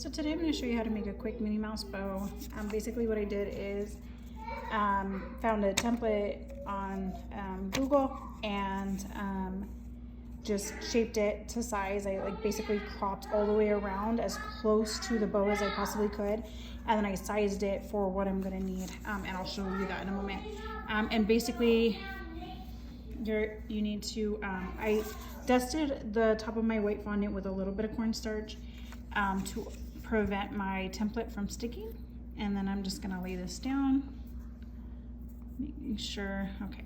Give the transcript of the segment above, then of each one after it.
So today I'm going to show you how to make a quick Minnie Mouse bow. Basically what I did is found a template on Google and just shaped it to size. I basically cropped all the way around as close to the bow as I possibly could, and then I sized it for what I'm going to need, and I'll show you that in a moment. And basically you need to, I dusted the top of my white fondant with a little bit of cornstarch to prevent my template from sticking. And then I'm just gonna lay this down, making sure, okay.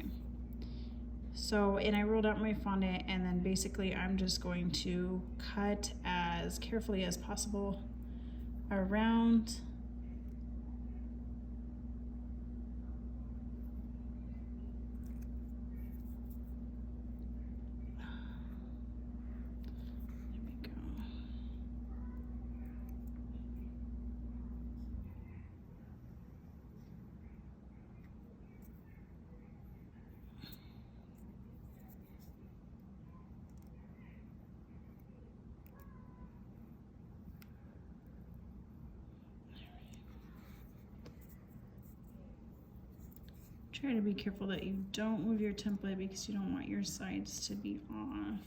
So, and I rolled out my fondant, and then basically I'm just going to cut as carefully as possible around. Try to be careful that you don't move your template because you don't want your sides to be off.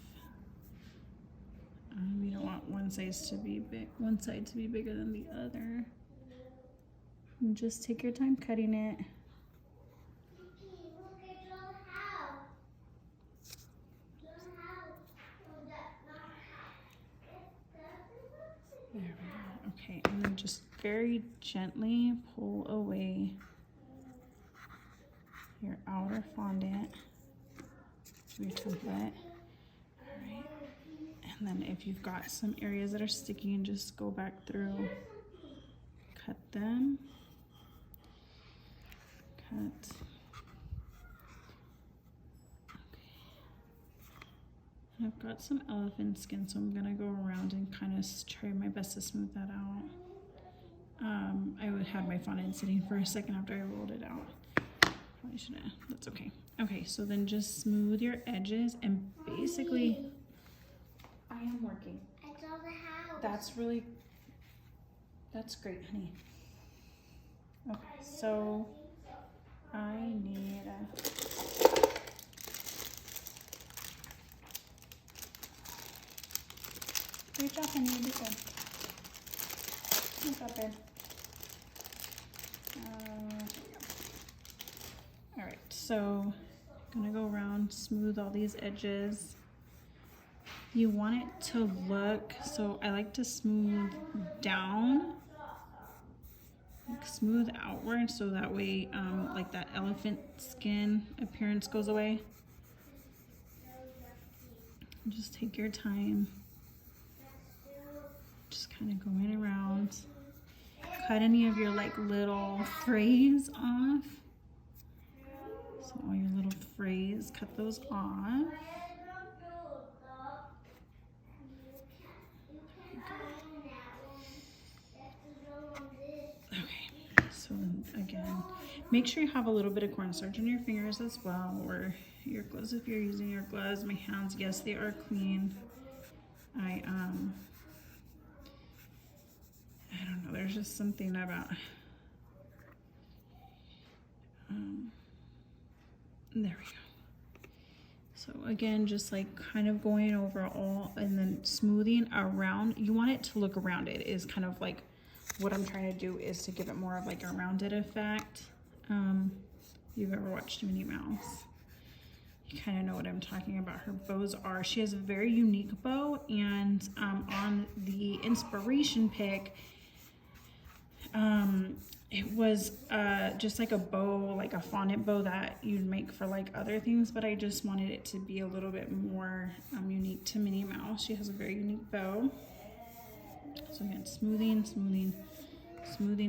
You don't want one side to be bigger than the other. And just take your time cutting it. There we go. Okay, and then just very gently pull away your outer fondant, your template. All right, and then if you've got some areas that are sticky, just go back through, cut them, cut. Okay, I've got some elephant skin, so I'm gonna go around and kind of try my best to smooth that out. I would have my fondant sitting for a second after I rolled it out. Probably shouldn't. That's okay. Okay, so then just smooth your edges, and basically, I am working. I saw the house. That's great, honey. Okay, so I need great job, honey. You did good. Not that bad. All right, so I'm gonna go around, smooth all these edges. You want it to look, so I like to smooth down, like smooth outward, so that way like that elephant skin appearance goes away. Just take your time, just kind of going around. Cut any of your like little frays off. So all your little frays, cut those off. Okay, so again, make sure you have a little bit of cornstarch on your fingers as well, or your gloves if you're using your gloves. My hands, yes, they are clean. I don't know, there's just something about there we go. So again, just like kind of going over all and then smoothing around. You want it to look rounded is kind of like what I'm trying to do, is to give it more of like a rounded effect. You've ever watched Minnie Mouse, you kind of know what I'm talking about. Her bows are, she has a very unique bow, and on the inspiration pic, it was just like a bow, like a fondant bow that you'd make for like other things, but I just wanted it to be a little bit more unique to Minnie Mouse. She has a very unique bow. So again, smoothing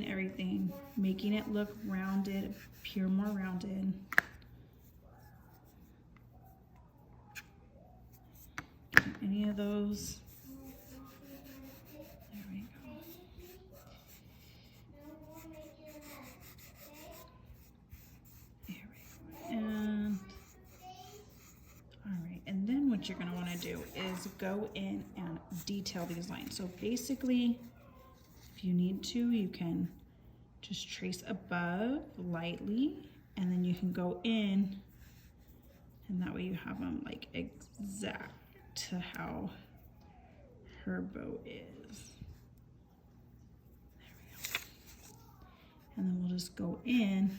everything, making it look rounded, appear more rounded. Any of those. There we go. Here we go. And all right, and then what you're going to want to do is go in and detail these lines. So basically if you need to, you can just trace above lightly, and then you can go in, and that way you have them like exact to how her bow is. There we go. And then we'll just go in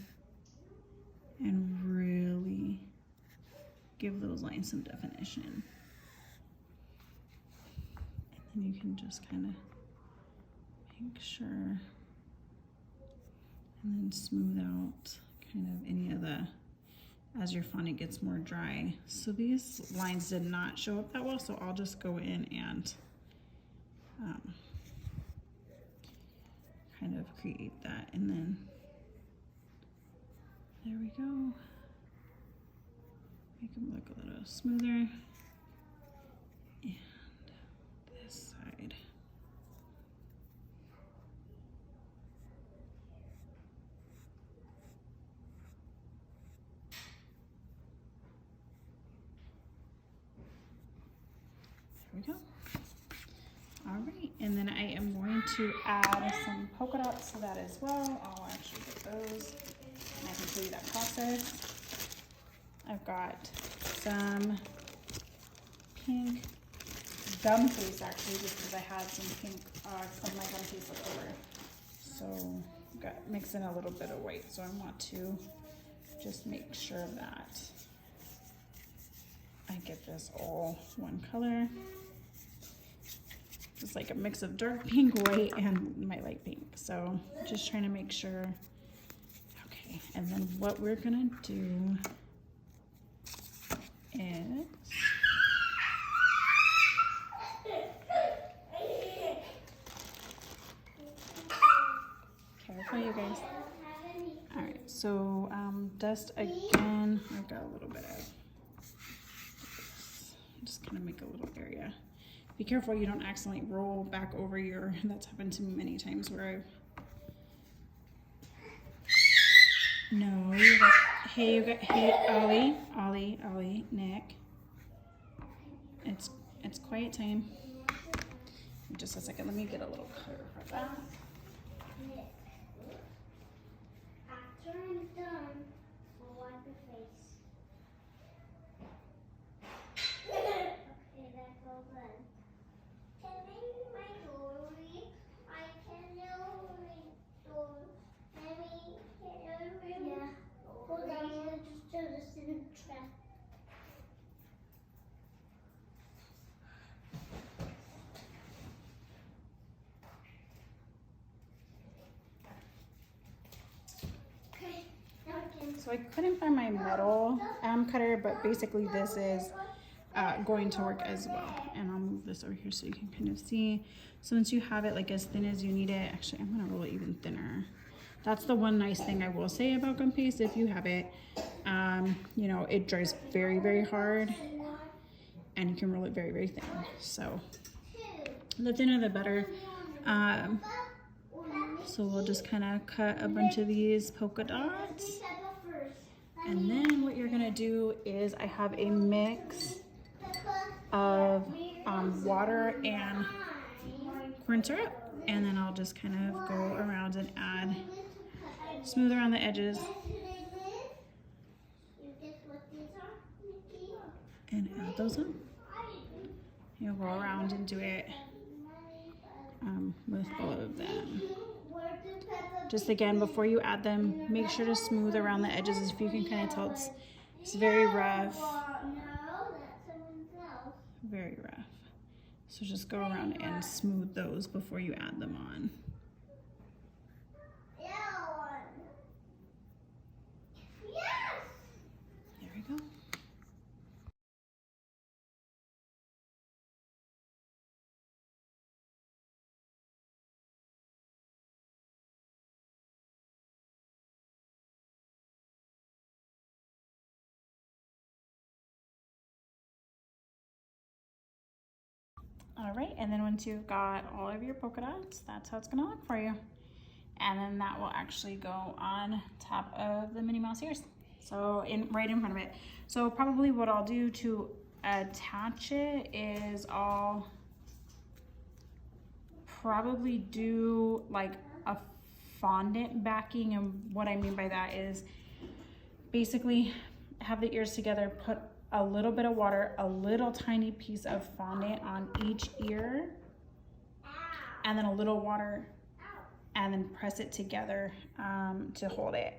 and really give those lines some definition. And then you can just kind of make sure, and then smooth out kind of any of the, as your fondant gets more dry. So these lines did not show up that well, so I'll just go in and kind of create that, and then there we go. Make them look a little smoother. And this side. There we go. All right, and then I am going to add some polka dots to that as well. I'll actually get those, and I can show you that process. I've got some pink gum paste, actually, just because I had some pink, some of my gum paste left over. So got mix in a little bit of white, so I want to just make sure that I get this all one color. It's like a mix of dark pink, white, and my light pink. So just trying to make sure. Okay, and then what we're gonna do is careful, you guys. All right, so dust again. I've got a little bit of, just kind of make a little area. Be careful you don't accidentally roll back over your, that's happened to me many times where no, you got, hey, you got, hey, Ollie, Nick. It's quiet time. Just a second, let me get a little color for that. After I'm done, I'll wipe your face. Okay, that's all done. Can I use my jewelry? I can do maybe yeah. Hold on, I'll just do this in the trap. Okay, now I can. So I couldn't find my metal cutter, but basically this is going to work as well. And I'll move this over here so you can kind of see. So once you have it like as thin as you need it, actually I'm gonna roll it even thinner. That's the one nice thing I will say about gum paste. If you have it, you know, it dries very, very hard, and you can roll it very, very thin. So the thinner the better. So we'll just kind of cut a bunch of these polka dots. And then what you're gonna do is I have a mix of water and corn syrup, and then I'll just kind of go around and add, smooth around the edges, and add those on. You'll go around and do it with all of them. Just again, before you add them, make sure to smooth around the edges. If you can kind of tell, it's very rough. Very rough. So just go around and smooth those before you add them on. There we go. All right, and then once you've got all of your polka dots, that's how it's gonna look for you. And then that will actually go on top of the Minnie Mouse ears. So right in front of it. So probably what I'll do to attach it is I'll probably do like a fondant backing, and what I mean by that is basically have the ears together, put a little bit of water, a little tiny piece of fondant on each ear, and then a little water, and then press it together to hold it.